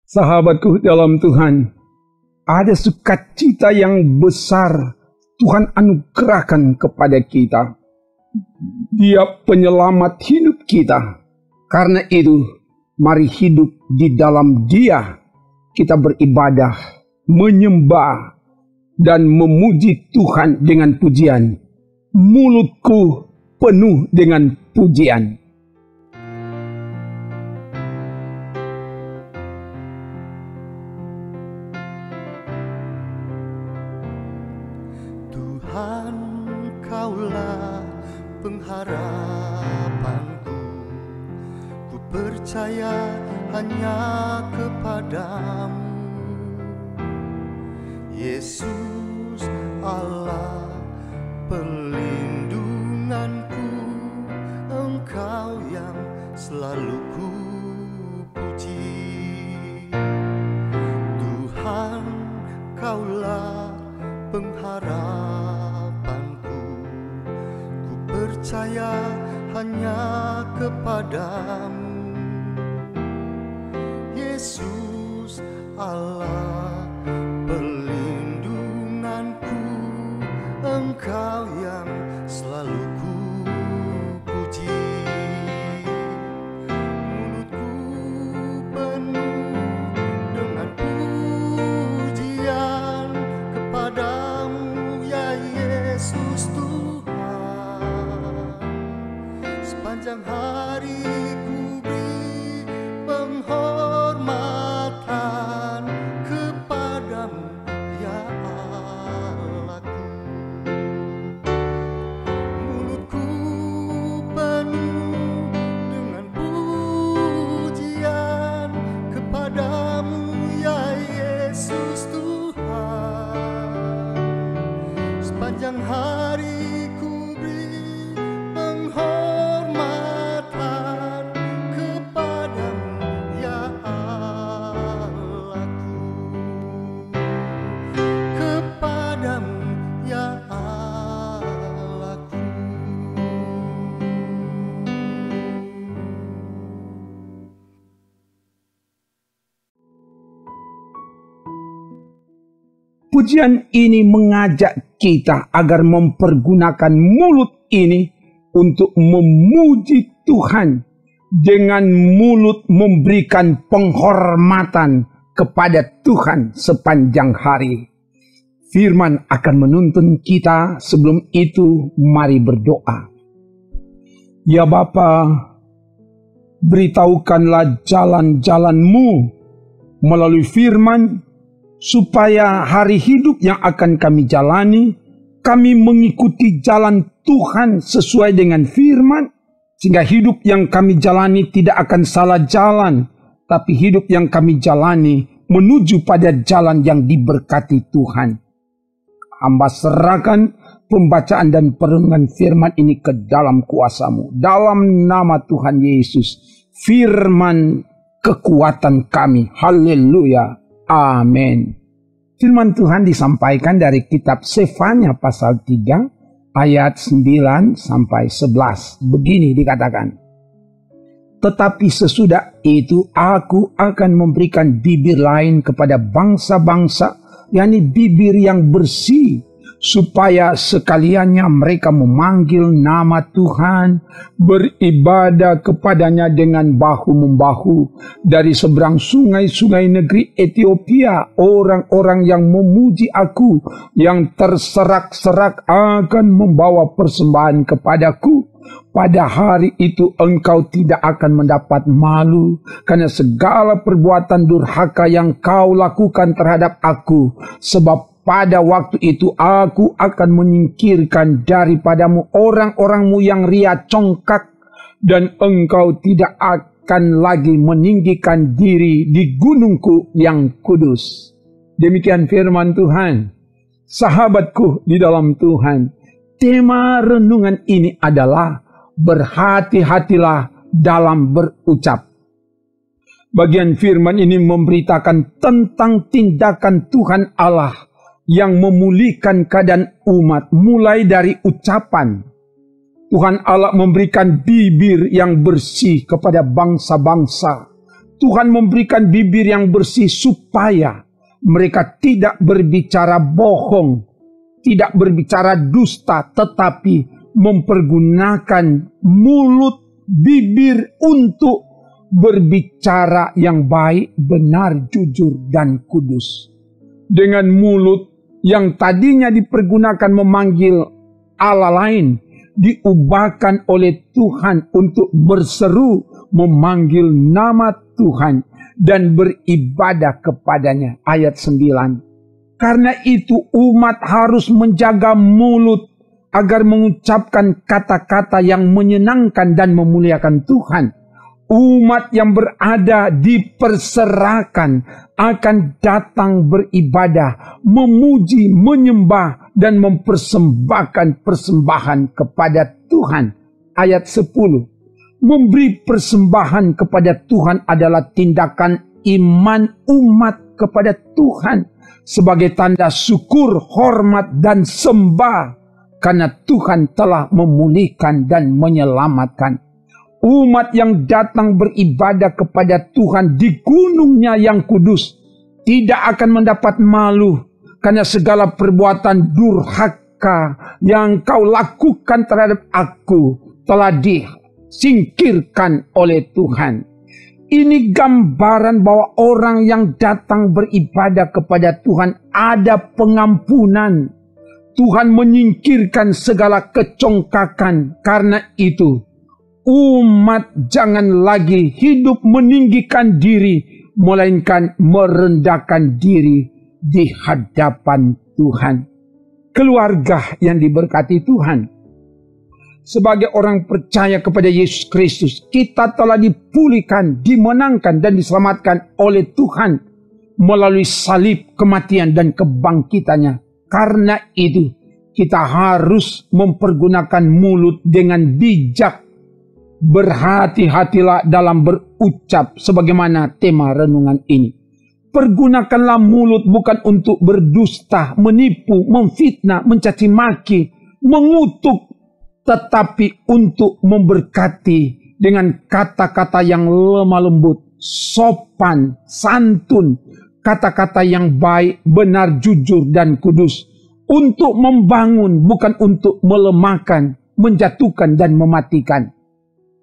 Sahabatku dalam Tuhan, ada sukacita yang besar Tuhan anugerahkan kepada kita. Dia penyelamat hidup kita. Karena itu, mari hidup di dalam Dia. Kita beribadah, menyembah, dan memuji Tuhan dengan pujian. Mulutku penuh dengan pujian. Tuhan, Kaulah pengharapanku. Ku percaya hanya kepadamu. Yesus Allah perlindunganku, Engkau yang selalu ku puji. Tuhan, Kaulah pengharapanku. Ku percaya hanya kepadamu. Yesus Allah perlindunganku, Engkau yang selalu ku puji. Mulutku penuh dengan pujian kepadamu, ya Yesus Tuhan. Sepanjang hari ku beri penghormatan kepadamu, ya Allahku. Mulutku penuh dengan pujian kepadamu, ya Yesus Tuhan. Sepanjang hari ku beri penghormatan kepadamu, ya Allahku. Kepadamu, ya Allahku. Pujian ini mengajak kita agar mempergunakan mulut ini untuk memuji Tuhan. Dengan mulut memberikan penghormatan kepada Tuhan sepanjang hari. Firman akan menuntun kita. Sebelum itu, mari berdoa. Ya Bapa, beritahukanlah jalan-jalan-Mu melalui firman, supaya hari hidup yang akan kami jalani, kami mengikuti jalan Tuhan sesuai dengan firman, sehingga hidup yang kami jalani tidak akan salah jalan, tapi hidup yang kami jalani menuju pada jalan yang diberkati Tuhan. Hamba serahkan pembacaan dan perenungan firman ini ke dalam kuasa-Mu. Dalam nama Tuhan Yesus, firman kekuatan kami. Haleluya. Amin. Firman Tuhan disampaikan dari kitab Sefanya pasal 3 ayat 9 sampai 11. Begini dikatakan. Tetapi sesudah itu aku akan memberikan bibir lain kepada bangsa-bangsa, yakni bibir yang bersih, supaya sekaliannya mereka memanggil nama Tuhan, beribadah kepadanya dengan bahu-membahu. Dari seberang sungai-sungai negeri Ethiopia, orang-orang yang memuji aku, yang terserak-serak akan membawa persembahan kepadaku. Pada hari itu engkau tidak akan mendapat malu, karena segala perbuatan durhaka yang kau lakukan terhadap aku. Sebab pada waktu itu aku akan menyingkirkan daripadamu orang-orangmu yang ria congkak, dan engkau tidak akan lagi meninggikan diri di gunungku yang kudus. Demikian firman Tuhan. Sahabatku di dalam Tuhan, tema renungan ini adalah berhati-hatilah dalam berucap. Bagian firman ini memberitakan tentang tindakan Tuhan Allah yang memulihkan keadaan umat mulai dari ucapan. Tuhan Allah memberikan bibir yang bersih kepada bangsa-bangsa. Tuhan memberikan bibir yang bersih supaya mereka tidak berbicara bohong, tidak berbicara dusta, tetapi mempergunakan mulut, bibir untuk berbicara yang baik, benar, jujur, dan kudus. Dengan mulut yang tadinya dipergunakan memanggil Allah lain, diubahkan oleh Tuhan untuk berseru memanggil nama Tuhan dan beribadah kepadanya. Ayat 9. Karena itu umat harus menjaga mulut agar mengucapkan kata-kata yang menyenangkan dan memuliakan Tuhan. Umat yang berada di perserakan akan datang beribadah, memuji, menyembah, dan mempersembahkan persembahan kepada Tuhan. Ayat 10. Memberi persembahan kepada Tuhan adalah tindakan iman umat kepada Tuhan sebagai tanda syukur, hormat, dan sembah karena Tuhan telah memulihkan dan menyelamatkan. Umat yang datang beribadah kepada Tuhan di gunungnya yang kudus tidak akan mendapat malu karena segala perbuatan durhaka yang kau lakukan terhadap aku telah disingkirkan oleh Tuhan. Ini gambaran bahwa orang yang datang beribadah kepada Tuhan ada pengampunan. Tuhan menyingkirkan segala kecongkakan. Karena itu, umat jangan lagi hidup meninggikan diri, melainkan merendahkan diri di hadapan Tuhan. Keluarga yang diberkati Tuhan, sebagai orang percaya kepada Yesus Kristus, kita telah dipulihkan, dimenangkan, dan diselamatkan oleh Tuhan melalui salib, kematian, dan kebangkitannya. Karena itu, kita harus mempergunakan mulut dengan bijak. Berhati-hatilah dalam berucap sebagaimana tema renungan ini. Pergunakanlah mulut bukan untuk berdusta, menipu, memfitnah, mencaci maki, mengutuk, tetapi untuk memberkati dengan kata-kata yang lemah lembut, sopan, santun, kata-kata yang baik, benar, jujur, dan kudus. Untuk membangun, bukan untuk melemahkan, menjatuhkan, dan mematikan.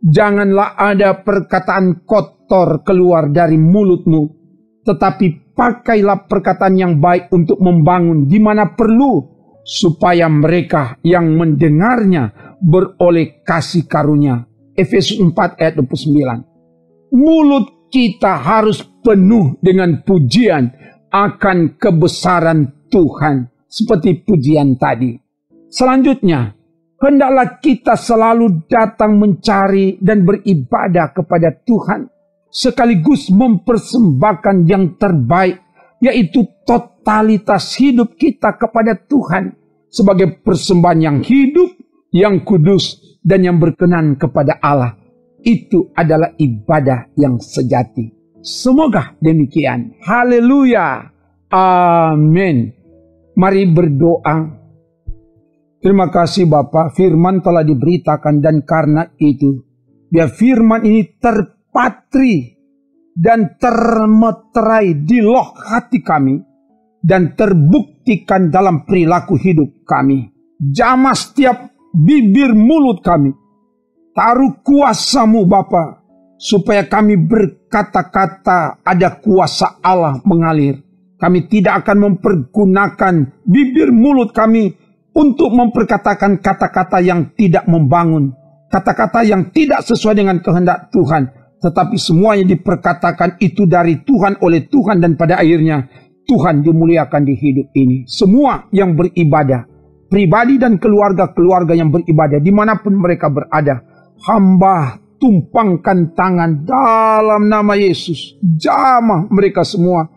Janganlah ada perkataan kotor keluar dari mulutmu, tetapi pakailah perkataan yang baik untuk membangun di mana perlu, supaya mereka yang mendengarnya beroleh kasih karunia. Efesus 4 ayat 29. Mulut kita harus penuh dengan pujian akan kebesaran Tuhan, seperti pujian tadi. Selanjutnya, hendaklah kita selalu datang mencari dan beribadah kepada Tuhan, sekaligus mempersembahkan yang terbaik, yaitu totalitas hidup kita kepada Tuhan, sebagai persembahan yang hidup, yang kudus, dan yang berkenan kepada Allah. Itu adalah ibadah yang sejati. Semoga demikian. Haleluya. Amin. Mari berdoa. Terima kasih Bapa, firman telah diberitakan, dan karena itu biar firman ini terpatri dan termeterai di loh hati kami dan terbuktikan dalam perilaku hidup kami. Jamah setiap bibir mulut kami. Taruh kuasa-Mu Bapa, supaya kami berkata-kata ada kuasa Allah mengalir. Kami tidak akan mempergunakan bibir mulut kami untuk memperkatakan kata-kata yang tidak membangun, kata-kata yang tidak sesuai dengan kehendak Tuhan. Tetapi semuanya diperkatakan itu dari Tuhan, oleh Tuhan, dan pada akhirnya Tuhan dimuliakan di hidup ini. Semua yang beribadah, pribadi dan keluarga-keluarga yang beribadah, dimanapun mereka berada, hamba tumpangkan tangan dalam nama Yesus. Jamah mereka semua.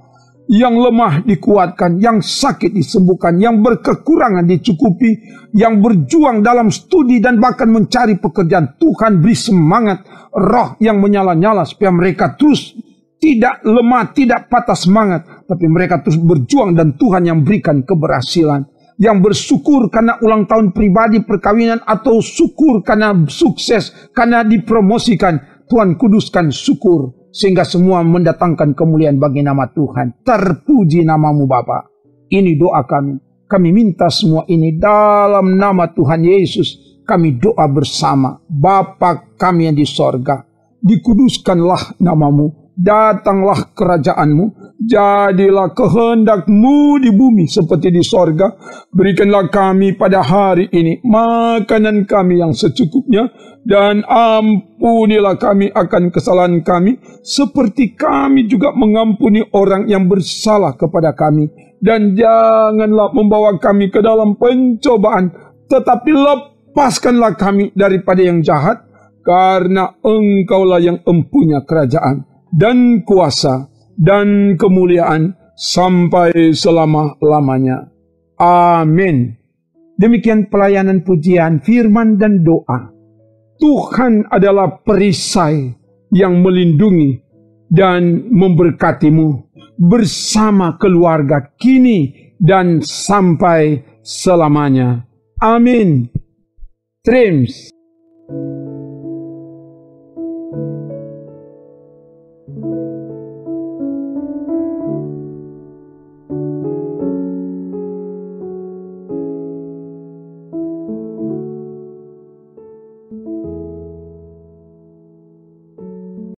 Yang lemah dikuatkan, yang sakit disembuhkan, yang berkekurangan dicukupi, yang berjuang dalam studi dan bahkan mencari pekerjaan. Tuhan beri semangat, roh yang menyala-nyala, supaya mereka terus tidak lemah, tidak patah semangat, tapi mereka terus berjuang dan Tuhan yang berikan keberhasilan. Yang bersyukur karena ulang tahun pribadi, perkawinan, atau syukur karena sukses, karena dipromosikan. Tuhan kuduskan syukur sehingga semua mendatangkan kemuliaan bagi nama Tuhan. Terpuji namamu Bapa. Ini doa kami. Kami minta semua ini dalam nama Tuhan Yesus. Kami doa bersama. Bapa kami yang di sorga, dikuduskanlah namamu. Datanglah kerajaanmu, jadilah kehendakmu di bumi seperti di sorga. Berikanlah kami pada hari ini makanan kami yang secukupnya, dan ampunilah kami akan kesalahan kami, seperti kami juga mengampuni orang yang bersalah kepada kami. Dan janganlah membawa kami ke dalam pencobaan, tetapi lepaskanlah kami daripada yang jahat, karena Engkaulah yang empunya kerajaan dan kuasa dan kemuliaan sampai selama-lamanya. Amin. Demikian pelayanan pujian, firman dan doa. Tuhan adalah perisai yang melindungi dan memberkatimu bersama keluarga kini dan sampai selamanya. Amin. Trims.